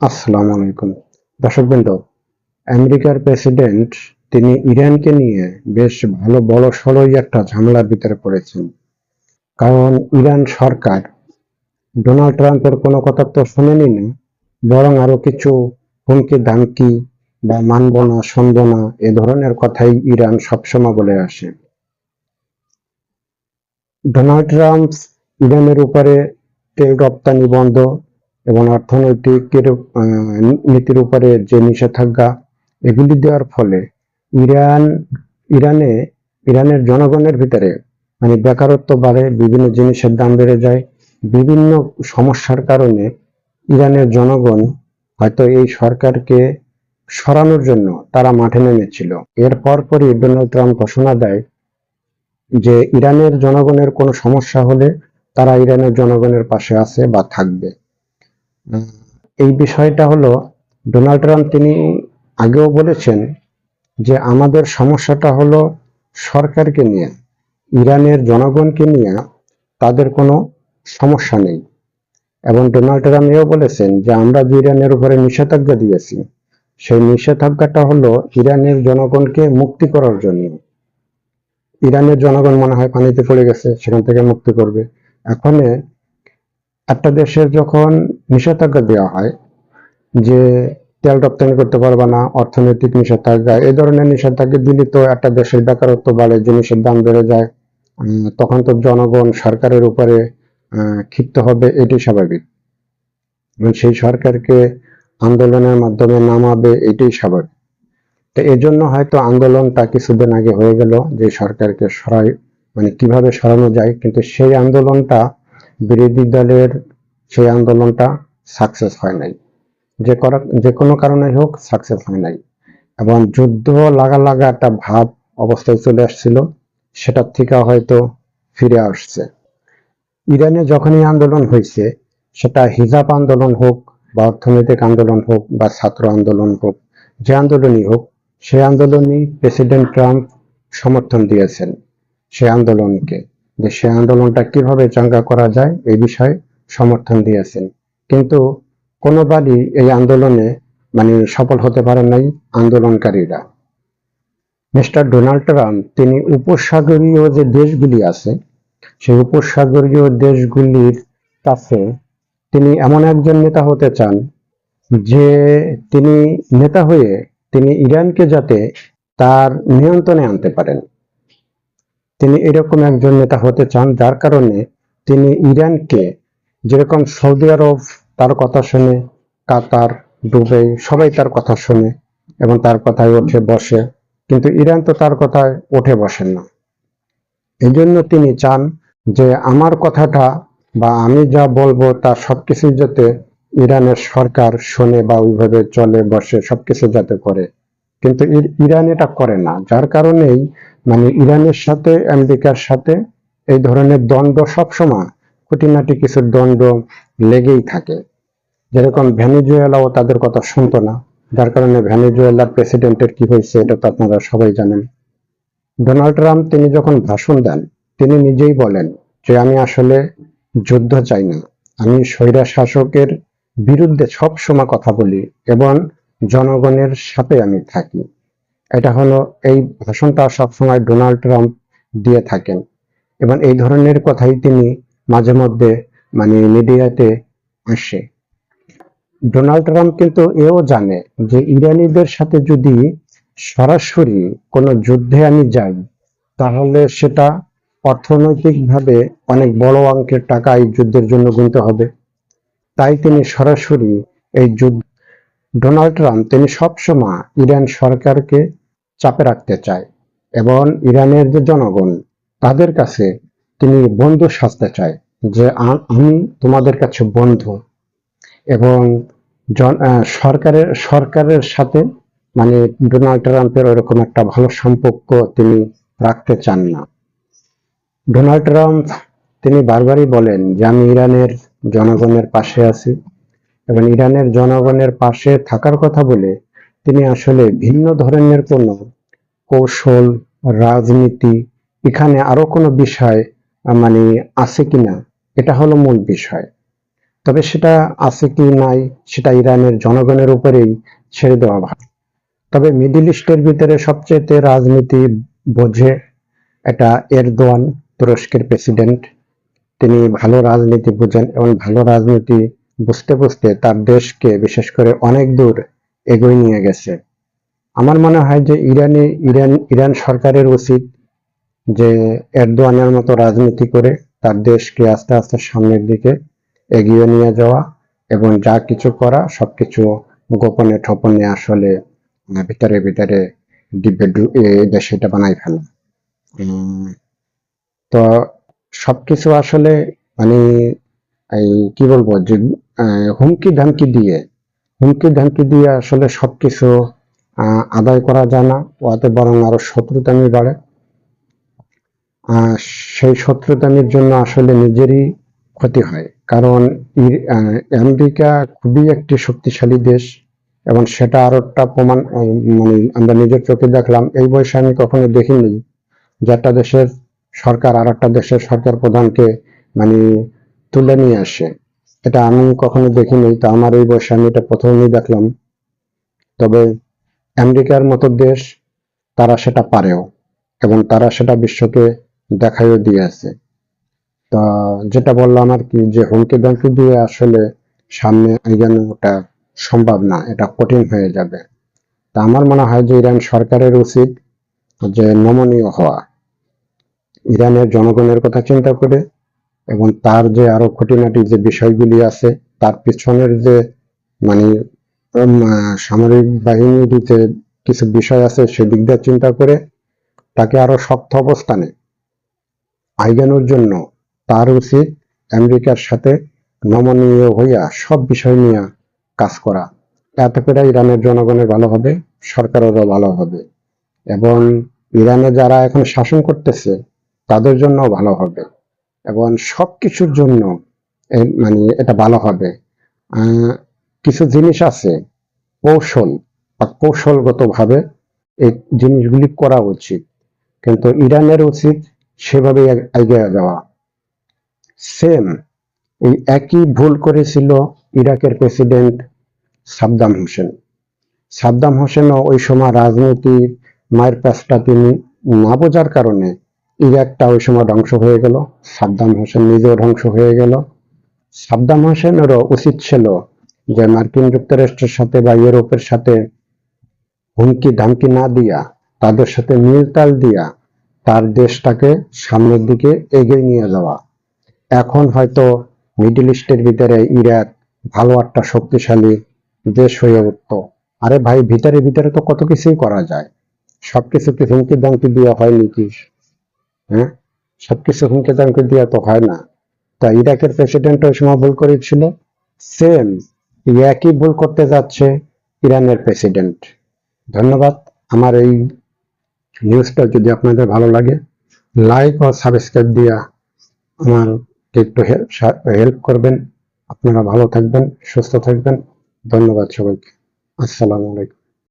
আসসালামু আলাইকুম। দর্শকবৃন্দ, আমেরিকার প্রেসিডেন্ট তিনি ইরানকে নিয়ে বেশ ভালো বড়সড়ই একটা ঝামেলার ভিতরে পড়েছেন। কারণ ইরান সরকার ডোনাল্ড ট্রাম্পের কোনো কথা তো শোনেনি না, বরং আরো কিছু হুমকি ধামকি বা মানব না শুনব না এ ধরনের কথাই ইরান সবসময় বলে আসে। ডোনাল্ড ট্রাম্প ইরানের উপরে তেল রপ্তানি বন্ধ এবং অর্থনৈতিক নীতির উপরে যে নিষেধাজ্ঞা এগুলি দেওয়ার ফলে ইরান ইরানে ইরানের জনগণের ভিতরে বেকারত্ব বাড়ে, বিভিন্ন জিনিসের দাম বেড়ে যায়। বিভিন্ন সমস্যার কারণে ইরানের জনগণ হয়তো এই সরকারকে সরানোর জন্য তারা মাঠে নেমেছিল। এর পরপরই ডোনাল্ড ট্রাম্প ঘোষণা দেয় যে ইরানের জনগণের কোনো সমস্যা হলে তারা ইরানের জনগণের পাশে আছে বা থাকবে। এই বিষয়টা হলো, ডোনাল্ড ট্রাম্প তিনি আগেও বলেছেন যে আমাদের সমস্যাটা হলো সরকারকে নিয়ে, ইরানের জনগণকে নিয়ে তাদের কোনো সমস্যা নেই। এবং ডোনাল্ড ট্রাম্প এও বলেছেন যে আমরা যে ইরানের উপরে নিষেধাজ্ঞা দিয়েছি, সেই নিষেধাজ্ঞাটা হলো ইরানের জনগণকে মুক্তি করার জন্য। ইরানের জনগণ মনে হয় পানিতে পড়ে গেছে, সেখান থেকে মুক্তি করবে। এখন একটা দেশের যখন নিষেধাজ্ঞা দেওয়া হয় যে তেল রপ্তানি করতে পারবে না, অর্থনৈতিক নিষেধাজ্ঞা, এই ধরনের নিষেধাজ্ঞা দিলে তো একটা দেশের বেকারত্ব বাড়ে, জিনিসের দাম বেড়ে যায়। তখন তো জনগণ সরকারের উপরে ক্ষিপ্ত হবে, এটি স্বাভাবিক। এবং সেই সরকারকে আন্দোলনের মাধ্যমে নামাবে, এটাই স্বাভাবিক। তো এই জন্য হয়তো আন্দোলনটা কিছুদিন আগে হয়ে গেল যে সরকারকে সরাই, কিভাবে সরানো যায়, কিন্তু সেই আন্দোলনটা বিরোধী দলের সেই আন্দোলনটা সাকসেস হয় নাই। যে কোনো কারণে হোক সাকসেস হয় নাই, এবং যুদ্ধ লাগা লাগা একটা ভাব অবস্থায় চলে আসছিল, সেটার থেকে হয়তো ফিরে আসছে। ইরানে যখনই আন্দোলন হয়েছে, সেটা হিজাব আন্দোলন হোক বা অর্থনৈতিক আন্দোলন হোক বা ছাত্র আন্দোলন হোক, যে আন্দোলনই হোক, সেই আন্দোলনই প্রেসিডেন্ট ট্রাম্প সমর্থন দিয়েছেন সেই আন্দোলনকে, যে সে আন্দোলনটা কিভাবে চাঙ্গা করা যায় এই বিষয়ে সমর্থন দিয়েছেন। কিন্তু কোনোবারই এই আন্দোলনে সফল হতে পারেন নাই আন্দোলনকারীরা। মিস্টার ডোনাল্ড ট্রাম্প তিনি উপসাগরীয় যে দেশগুলি আছে, সেই উপসাগরীয় দেশগুলির কাছে তিনি এমন একজন নেতা হতে চান যে তিনি নেতা হয়ে তিনি ইরানকে যাতে তার নিয়ন্ত্রণে আনতে পারেন। তিনি এরকম একজন নেতা হতে চান যার কারণে তিনি ইরানকে, যেরকম সৌদি আরব তার কথা শুনে, কাতার, দুবাই সবাই তার কথা শুনে এবং তার কথায় ওঠে বসে, কিন্তু ইরান তো তার কথায় ওঠে বসেন না। এই জন্য তিনি চান যে আমার কথাটা বা আমি যা বলবো তার সবকিছু যাতে ইরানের সরকার শোনে বা ওইভাবে চলে বসে সবকিছু যাতে করে। কিন্তু ইরান এটা করে না, যার কারণেই ইরানের সাথে আমেরিকার সাথে এই ধরনের দ্বন্দ্ব সবসময়, খুঁটিনাটি কিছু দ্বন্দ্ব লেগেই থাকে। যেরকম ভেনেজুয়েলাও তাদের কথা শুনতো না, যার কারণে ভেনেজুয়েলার প্রেসিডেন্টের কি হয়েছে এটা তো আপনারা সবাই জানেন। ডোনাল্ড ট্রাম্প তিনি যখন ভাষণ দেন, তিনি নিজেই বলেন যে আমি আসলে যুদ্ধ চাই না, আমি স্বৈরা শাসকের বিরুদ্ধে সবসময় কথা বলি এবং জনগণের সাথে আমি থাকি। এটা হলো, এই ভাষণটা সবসময় ডোনাল্ড ট্রাম্প দিয়ে থাকেন এবং এই ধরনের কথাই তিনি মাঝে মধ্যে মিডিয়াতে আসে। ডোনাল্ড ট্রাম্প কিন্তু এও জানে যে ইরানিদের সাথে যদি সরাসরি কোনো যুদ্ধে আমি যাই, তাহলে সেটা অর্থনৈতিকভাবে অনেক বড় অঙ্কের টাকা এই যুদ্ধের জন্য গুনতে হবে। তাই তিনি সরাসরি এই যুদ্ধ, ডোনাল্ড ট্রাম্প তিনি সবসময় ইরান সরকারকে চাপে রাখতে চায় এবং ইরানের যে জনগণ তাদের কাছে তিনি বন্ধু সাজতে চায়, যে আমি তোমাদের কাছে বন্ধু। এবং সরকারের সরকারের সাথে ডোনাল্ড ট্রাম্পের ওরকম একটা ভালো সম্পর্ক তিনি রাখতে চান না। ডোনাল্ড ট্রাম্প তিনি বারবারই বলেন যে আমি ইরানের জনগণের পাশে আছি, এবং ইরানের জনগণের পাশে থাকার কথা বলে তিনি আসলে ভিন্ন ধরনের কোনো কৌশল, রাজনীতি, এখানে আরো কোনো বিষয় মানে আছে কিনা, এটা হলো মূল বিষয়। তবে সেটা আছে কি নাই সেটা ইরানের জনগণের উপরেই ছেড়ে দেওয়া ভালো। তবে মিডল ইস্টের ভিতরে সবচেয়ে রাজনীতি বোঝে এটা এরদোয়ান, তুরস্কের প্রেসিডেন্ট। তিনি ভালো রাজনীতি বুঝেন এবং ভালো রাজনীতি বুঝতে বুঝতে তার দেশকে বিশেষ করে অনেক দূর এগিয়ে নিয়ে গেছে। আমার মনে হয় যে ইরান সরকারের উচিত যে এরদোয়ানের মতো রাজনীতি করে তার দেশকে আস্তে আস্তে সামনের দিকে এগিয়ে নিয়ে যাওয়া এবং যা কিছু করা সবকিছু গোপনে ঠোপনে আসলে ভিতরে ভিতরে দেশ এটা বানাই ফেলা। উম, তো সবকিছু আসলে মানে এই কি বলবো যে হুমকি ধামকি দিয়ে আসলে সবকিছু আদায় করা যায় না, ওতে বরং আরো শত্রুতামি বাড়ে। আহ, সেই শত্রুতামির জন্য আসলে নিজেরই ক্ষতি হয়, কারণ আমেরিকা খুবই একটি শক্তিশালী দেশ এবং সেটা আরো একটা প্রমাণ মানে আমরা নিজের চোখে দেখলাম। এই বয়সে আমি কখনো দেখিনি যে একটা দেশের সরকার আর একটা দেশের সরকার প্রধানকে মানে তুলে নিয়ে আসে। এটা আমি কখনো দেখিনি, তো আমার এই বয়সে আমি এটা প্রথমেই দেখলাম। তবে আমেরিকার মতো দেশ তারা সেটা পারেও এবং তারা সেটা বিশ্বকে দেখাইও দিয়েছে। তা যেটা বললাম আর কি, যে হুমকি দামকি দিয়ে আসলে সামনে এগোনোটা সম্ভব না, এটা কঠিন হয়ে যাবে। তা আমার মনে হয় যে ইরান সরকারের উচিত যে নমনীয় হওয়া, ইরানের জনগণের কথা চিন্তা করে এবং তার যে আরো খুঁটিনাটি যে বিষয়গুলি আছে, তার পিছনের যে মানে সামরিক বাহিনীর যে কিছু বিষয় আছে সেদিক দিয়ে চিন্তা করে তাকে আরো শক্ত অবস্থানে আইগানোর জন্য তার উচিত আমেরিকার সাথে নমনীয় হইয়া সব বিষয় নিয়ে কাজ করা। এতে করে ইরানের জনগণের ভালো হবে, সরকারেরও ভালো হবে এবং ইরানে যারা এখন শাসন করতেছে তাদের জন্য ভালো হবে এবং সবকিছুর জন্য মানে এটা ভালো হবে। কিছু জিনিস আছে কৌশল বা কৌশলগত ভাবে এই জিনিসগুলি করা উচিত, কিন্তু ইরানের উচিত সেভাবে এগিয়ে যাওয়া। সেম এই একই ভুল করেছিল ইরাকের প্রেসিডেন্ট সাদ্দাম হোসেন। সাদ্দাম হোসেনও ওই সময় রাজনীতির মায়ের প্যাচটা তিনি না বোঝার কারণে ইরাকটা ওই সময় ধ্বংস হয়ে গেল, সাদ্দাম হোসেন নিজেও ধ্বংস হয়ে গেল। সাদ্দাম হোসেনেরও উচিত ছিল যে মার্কিন যুক্তরাষ্ট্রের সাথে বা ইউরোপের সাথে হুমকি ধামকি না দিয়া, তাদের সাথে মিলতাল দিয়া তার দেশটাকে সামনের দিকে এগিয়ে নিয়ে যাওয়া। এখন হয়তো মিডল ইস্টের ভিতরে ইরাক ভালো একটা শক্তিশালী দেশ হয়ে উঠত। আরে ভাই, ভিতরে ভিতরে তো কত কিছুই করা যায়, সবকিছু কি হুমকি দামকি দিয়ে হয় নাকি? হ্যাঁ, সবকিছু হুমকি দামকি দিয়ে তো হয় না। তা ইরাকের প্রেসিডেন্ট ওই সময় ভুল করেছিল, সেম একই ভুল করতে যাচ্ছে ইরানের প্রেসিডেন্ট। ধন্যবাদ। আমার এই নিউজটা যদি আপনাদের ভালো লাগে, লাইক ও সাবস্ক্রাইব দিয়া আমার একটু হেল্প করবেন। আপনারা ভালো থাকবেন, সুস্থ থাকবেন। ধন্যবাদ সবাইকে। আসসালামু আলাইকুম।